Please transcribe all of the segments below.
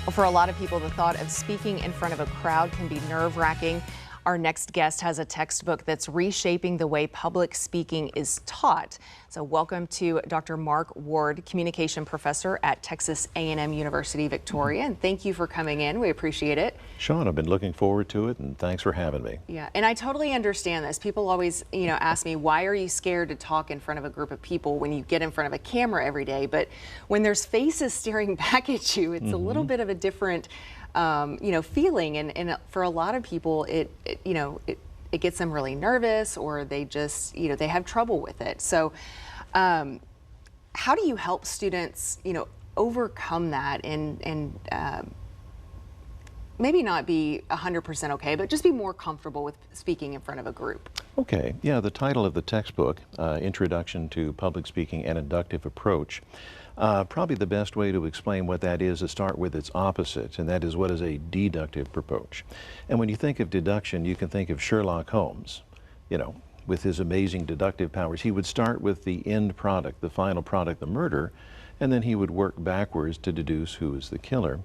Well, for a lot of people, the thought of speaking in front of a crowd can be nerve-wracking. Our next guest has a textbook that's reshaping the way public speaking is taught. So welcome to Dr. Mark Ward, communication professor at Texas A&M University, Victoria. And thank you for coming in. We appreciate it. Sean, I've been looking forward to it, and thanks for having me. Yeah, and I totally understand this. People always, ask me, why are you scared to talk in front of a group of people when you get in front of a camera every day? But when there's faces staring back at you, it's a little bit of a different feeling, and for a lot of people, it gets them really nervous, or they just, they have trouble with it. So, how do you help students, overcome that and maybe not be 100% okay, but just be more comfortable with speaking in front of a group? Okay, yeah, the title of the textbook, Introduction to Public Speaking: An Inductive Approach. Probably the best way to explain what that is to start with its opposite, and that is, what is a deductive approach. And when you think of deduction, you can think of Sherlock Holmes, with his amazing deductive powers. He would start with the end product, the final product, the murder, and then he would work backwards to deduce who is the killer.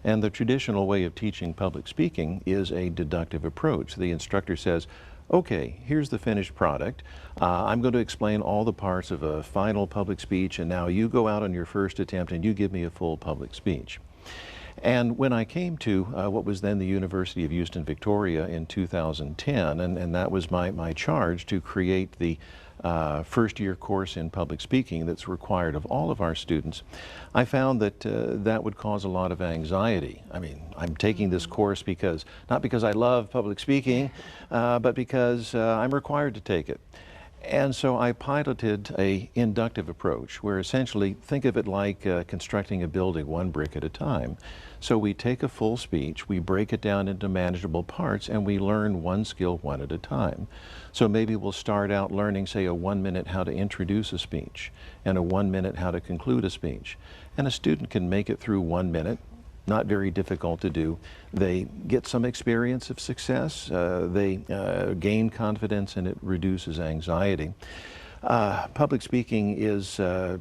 And the traditional way of teaching public speaking is a deductive approach. The instructor says, okay, here's the finished product. I'm going to explain all the parts of a final public speech, and now you go out on your first attempt and you give me a full public speech. And when I came to what was then the University of Houston, Victoria in 2010, and that was my charge to create the first-year course in public speaking that's required of all of our students, I found that that would cause a lot of anxiety. I mean, I'm taking this course not because I love public speaking, but because I'm required to take it. And so I piloted an inductive approach, where essentially, think of it like constructing a building one brick at a time. So we take a full speech, we break it down into manageable parts, and we learn one skill one at a time. So maybe we'll start out learning, say, a 1 minute how to introduce a speech, and a 1 minute how to conclude a speech. And a student can make it through 1 minute. Not very difficult to do. They get some experience of success, they gain confidence, and it reduces anxiety. Public speaking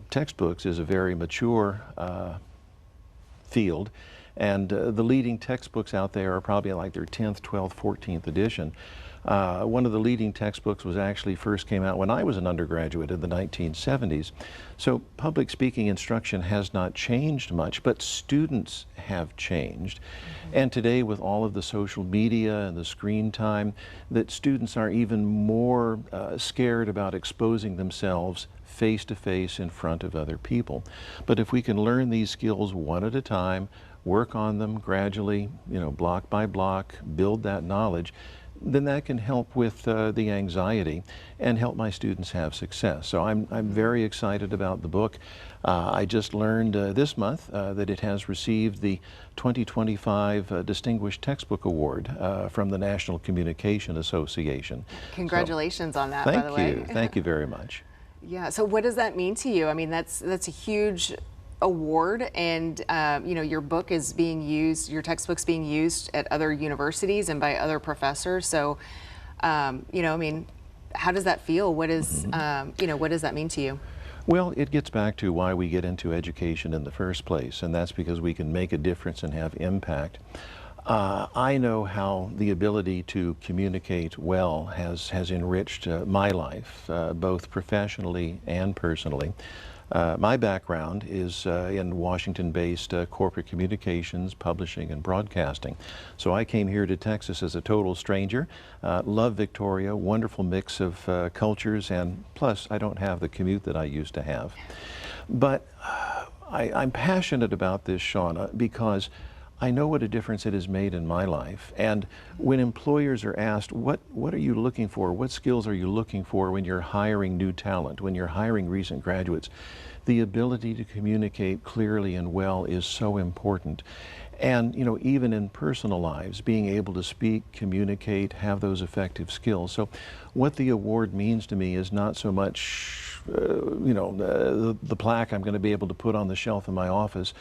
textbooks is a very mature field, and the leading textbooks out there are probably like their 10th, 12th, 14th edition. One of the leading textbooks first came out when I was an undergraduate in the 1970s. So public speaking instruction has not changed much, but students have changed. And today, with all of the social media and the screen time, that students are even more scared about exposing themselves face to face in front of other people. But if we can learn these skills one at a time, work on them gradually, block by block, build that knowledge, then that can help with the anxiety and help my students have success. So I'm very excited about the book. I just learned this month that it has received the 2025 Distinguished Textbook Award from the National Communication Association. Congratulations on that, by the way. Thank you. Thank you very much. Yeah, so what does that mean to you? I mean, that's a huge award, and your book is being used, your textbook's being used at other universities and by other professors. So, I mean, how does that feel? What is, what does that mean to you? Well, it gets back to why we get into education in the first place, and that's because we can make a difference and have impact. I know how the ability to communicate well has enriched my life, both professionally and personally. My background is in Washington-based corporate communications, publishing, and broadcasting. So I came here to Texas as a total stranger. Love Victoria, wonderful mix of cultures, and plus I don't have the commute that I used to have. But I'm passionate about this, Shauna, because I know what a difference it has made in my life. And when employers are asked, what are you looking for? What skills are you looking for when you're hiring new talent, when you're hiring recent graduates? The ability to communicate clearly and well is so important. And, even in personal lives, being able to speak, communicate, have those effective skills. So what the award means to me is not so much, the plaque I'm going to be able to put on the shelf in my office,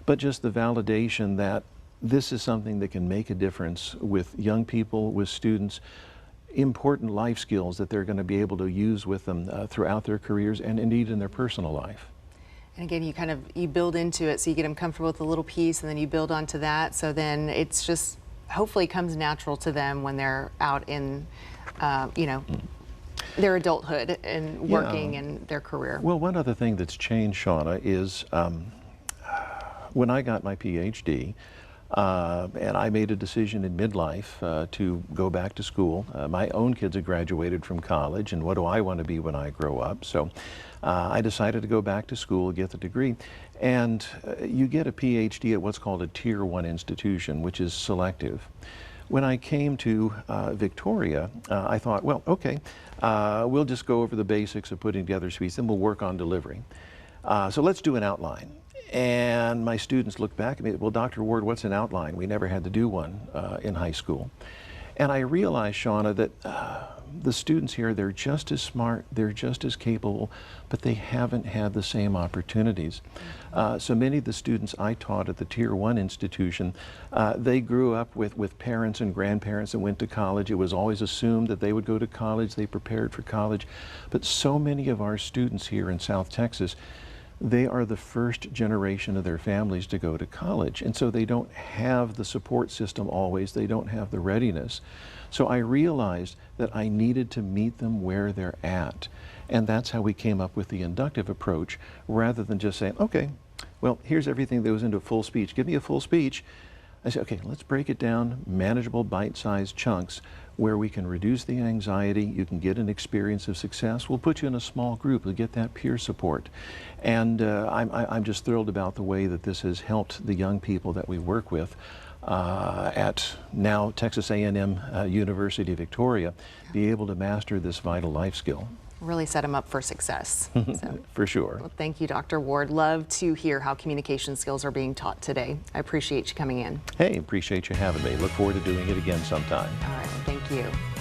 but just the validation that this is something that can make a difference with young people, with students, important life skills that they're going to be able to use with them throughout their careers and indeed in their personal life. And again, you build into it, so you get them comfortable with a little piece, and then you build onto that. So then it's just hopefully comes natural to them when they're out in, their adulthood and working in their career. Well, one other thing that's changed, Shauna, is when I got my PhD, and I made a decision in midlife to go back to school. My own kids had graduated from college, and what do I want to be when I grow up? So I decided to go back to school, get the degree, and you get a PhD at what's called a Tier 1 institution, which is selective. When I came to Victoria, I thought, well, okay, we'll just go over the basics of putting together speech, then we'll work on delivery. So let's do an outline. And my students looked back at me, well, Dr. Ward, what's an outline? We never had to do one in high school. And I realized, Shauna, that the students here, they're just as smart, they're just as capable, but they haven't had the same opportunities. So many of the students I taught at the Tier 1 institution, they grew up with parents and grandparents that went to college. It was always assumed that they would go to college, they prepared for college. But so many of our students here in South Texas, they are the first generation of their families to go to college, and so they don't have the support system always, they don't have the readiness. So I realized that I needed to meet them where they're at, and that's how we came up with the inductive approach, rather than just saying, okay, well, here's everything that goes into a full speech, give me a full speech. I said, okay, let's break it down, manageable bite-sized chunks where we can reduce the anxiety, you can get an experience of success. We'll put you in a small group to get that peer support. And I'm just thrilled about the way that this has helped the young people that we work with at now Texas A&M University Victoria be able to master this vital life skill. Really set them up for success. So. For sure. Well, thank you, Dr. Ward. Love to hear how communication skills are being taught today. I appreciate you coming in. Hey, appreciate you having me. Look forward to doing it again sometime. All right, well, thank you.